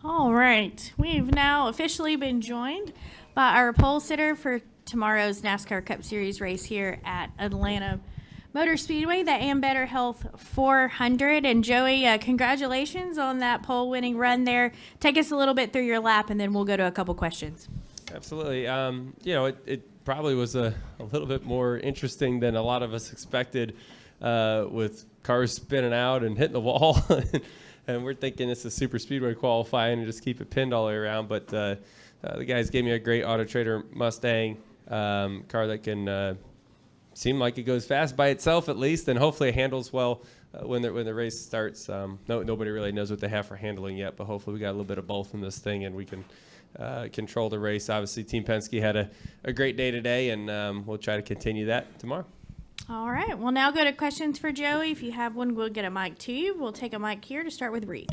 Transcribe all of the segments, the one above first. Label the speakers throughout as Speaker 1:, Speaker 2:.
Speaker 1: All right. We've now officially been joined by our pole sitter for tomorrow's NASCAR Cup Series race here at Atlanta Motor Speedway, the Am Better Health 400. And Joey, congratulations on that pole winning run there. Take us a little bit through your lap, and then we'll go to a couple questions.
Speaker 2: Absolutely. It probably was a little bit more interesting than a lot of us expected with cars spinning out and hitting the wall. And we're thinking it's a super speedway qualifying and just keep it pinned all the way around. But the guys gave me a great Auto Trader Mustang car that can seem like it goes fast by itself at least, and hopefully it handles well when the race starts. Nobody really knows what they have for handling yet, but hopefully we got a little bit of both in this thing, and we can control the race. Obviously, Team Penske had a great day today, and we'll try to continue that tomorrow.
Speaker 1: All right. We'll now go to questions for Joey. If you have one, we'll get a mic to you. We'll take a mic here to start with Reed.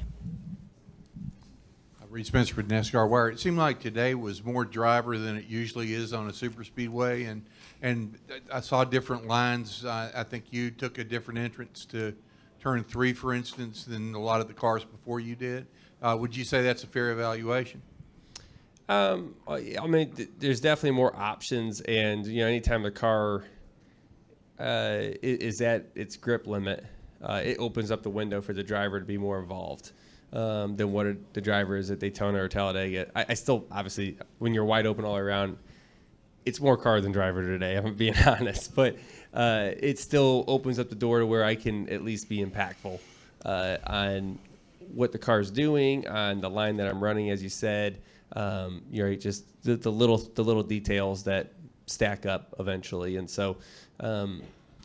Speaker 3: Reed Spencer with NASCAR Wire. It seemed like today was more driver than it usually is on a super speedway, and I saw different lines. I think you took a different entrance to turn 3, for instance, than a lot of the cars before you did. Would you say that's a fair evaluation?
Speaker 2: There's definitely more options, and anytime the car is at its grip limit, it opens up the window for the driver to be more involved than what the driver is at Daytona or Talladega. I still, obviously, when you're wide open all around, it's more car than driver today, I'm being honest. But it still opens up the door to where I can at least be impactful on what the car's doing, on the line that I'm running, as you said. Just the little details that stack up eventually. And so,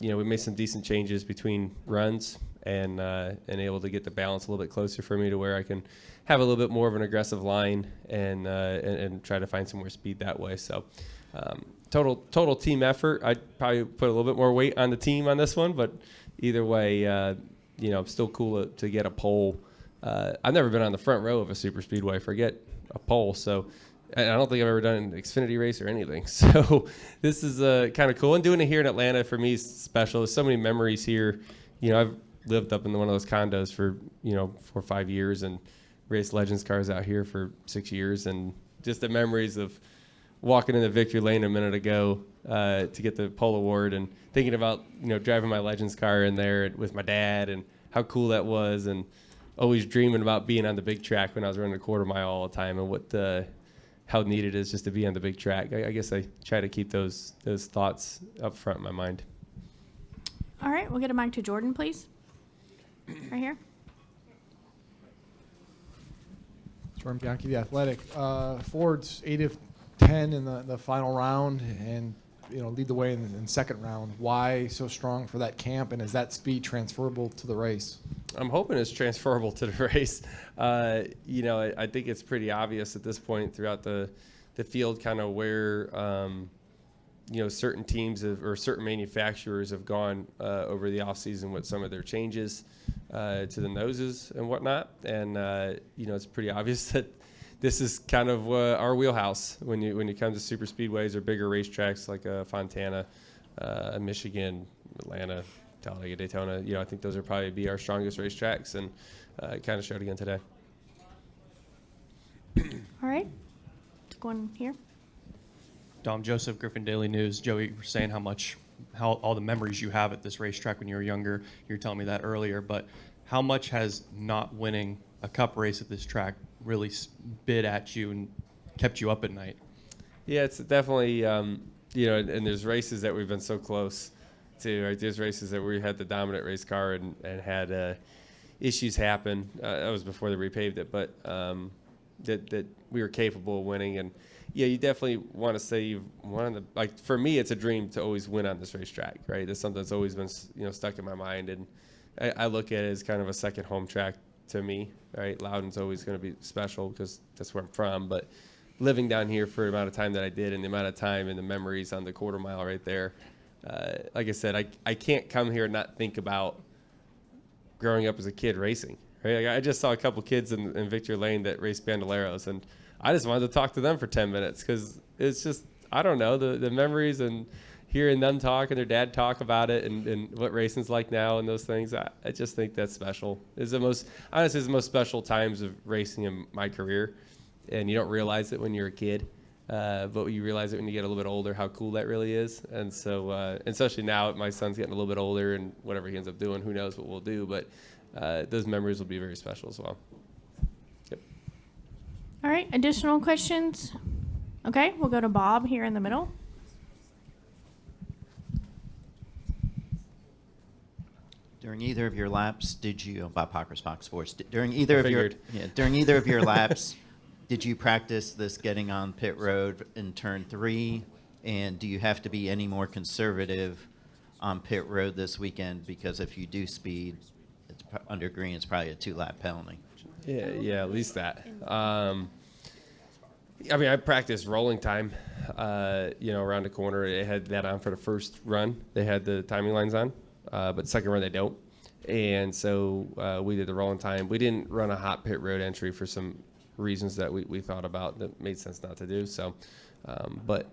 Speaker 2: we made some decent changes between runs and able to get the balance a little bit closer for me to where I can have a little bit more of an aggressive line and try to find some more speed that way. So total team effort. I'd probably put a little bit more weight on the team on this one, but either way, still cool to get a pole. I've never been on the front row of a super speedway, forget a pole. So I don't think I've ever done an Xfinity race or anything. So this is kind of cool. And doing it here in Atlanta for me is special. There's so many memories here. I've lived up in one of those condos for, 4 or 5 years and raced Legends cars out here for 6 years. And just the memories of walking into victory lane a minute ago to get the pole award and thinking about, driving my Legends car in there with my dad and how cool that was, and always dreaming about being on the big track when I was running a quarter mile all the time, and how neat it is just to be on the big track. I guess I try to keep those thoughts up front in my mind.
Speaker 1: All right. We'll get a mic to Jordan, please. Right here.
Speaker 4: Jordan Bianchi, The Athletic. Ford's 8 of 10 in the final round, and lead the way in second round. Why so strong for that camp, and is that speed transferable to the race?
Speaker 2: I'm hoping it's transferable to the race. I think it's pretty obvious at this point throughout the field kind of where certain teams or certain manufacturers have gone over the offseason with some of their changes to the noses and whatnot. And it's pretty obvious that this is kind of our wheelhouse when you come to super speedways or bigger racetracks like Fontana, Michigan, Atlanta, Talladega, Daytona. I think those would probably be our strongest racetracks, and it kind of showed again today.
Speaker 1: All right. Going here.
Speaker 5: Dom Joseph, Griffin Daily News. Joey, you were saying how all the memories you have at this racetrack when you were younger. You were telling me that earlier, but how much has not winning a cup race at this track really bit at you and kept you up at night?
Speaker 2: Yeah, it's definitely, and there's races that we've been so close to, right? There's races that we had the dominant race car and had issues happen. That was before they repaved it, but that we were capable of winning. And yeah, you definitely want to say you've won for me, it's a dream to always win on this racetrack, right? That's something that's always been, stuck in my mind. And I look at it as kind of a second home track to me, right? Loudon's always going to be special because that's where I'm from, but living down here for the amount of time that I did and the amount of time and the memories on the quarter mile right there, like I said, I can't come here and not think about growing up as a kid racing, right? I just saw a couple kids in Victory Lane that raced Bandoleros, and I just wanted to talk to them for 10 minutes because it's just, I don't know, the memories and hearing them talk and their dad talk about it and what racing's like now and those things, I just think that's special. It's the most special times of racing in my career, and you don't realize it when you're a kid, but you realize it when you get a little bit older how cool that really is. And so, especially now, my son's getting a little bit older, and whatever he ends up doing, who knows what we'll do, but those memories will be very special as well. Yep.
Speaker 1: All right, additional questions? Okay, we'll go to Bob here in the middle.
Speaker 6: During either of your laps, did you, Bob Pockers, Fox Sports, during either of your
Speaker 2: Figured.
Speaker 6: laps, did you practice this getting on pit road in turn 3? And do you have to be any more conservative on pit road this weekend? Because if you do speed, it's under green, it's probably a 2-lap penalty.
Speaker 2: Yeah, at least that. I practiced rolling time, around the corner. They had that on for the first run. They had the timing lines on, but second run they don't. And so we did the rolling time. We didn't run a hot pit road entry for some reasons that we thought about that made sense not to do. So, but,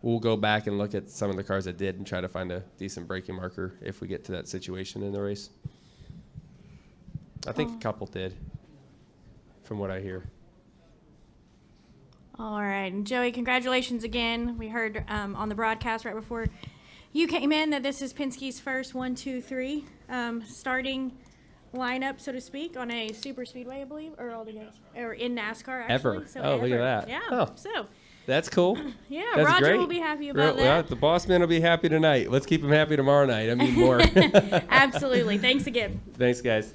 Speaker 2: we'll go back and look at some of the cars that did and try to find a decent braking marker if we get to that situation in the race. I think a couple did, from what I hear.
Speaker 1: All right, and Joey, congratulations again. We heard on the broadcast right before you came in that this is Penske's first 1, 2, 3 starting lineup, so to speak, on a super speedway, I believe, or in NASCAR actually.
Speaker 2: Ever.
Speaker 1: So
Speaker 2: Oh, look at that.
Speaker 1: Yeah.
Speaker 2: Oh.
Speaker 1: So
Speaker 2: That's cool.
Speaker 1: yeah,
Speaker 2: That's
Speaker 1: Roger
Speaker 2: great.
Speaker 1: will be happy about
Speaker 2: Well,
Speaker 1: that.
Speaker 2: the boss man will be happy tonight. Let's keep him happy tomorrow night. I mean, more.
Speaker 1: Absolutely. Thanks again.
Speaker 2: Thanks, guys.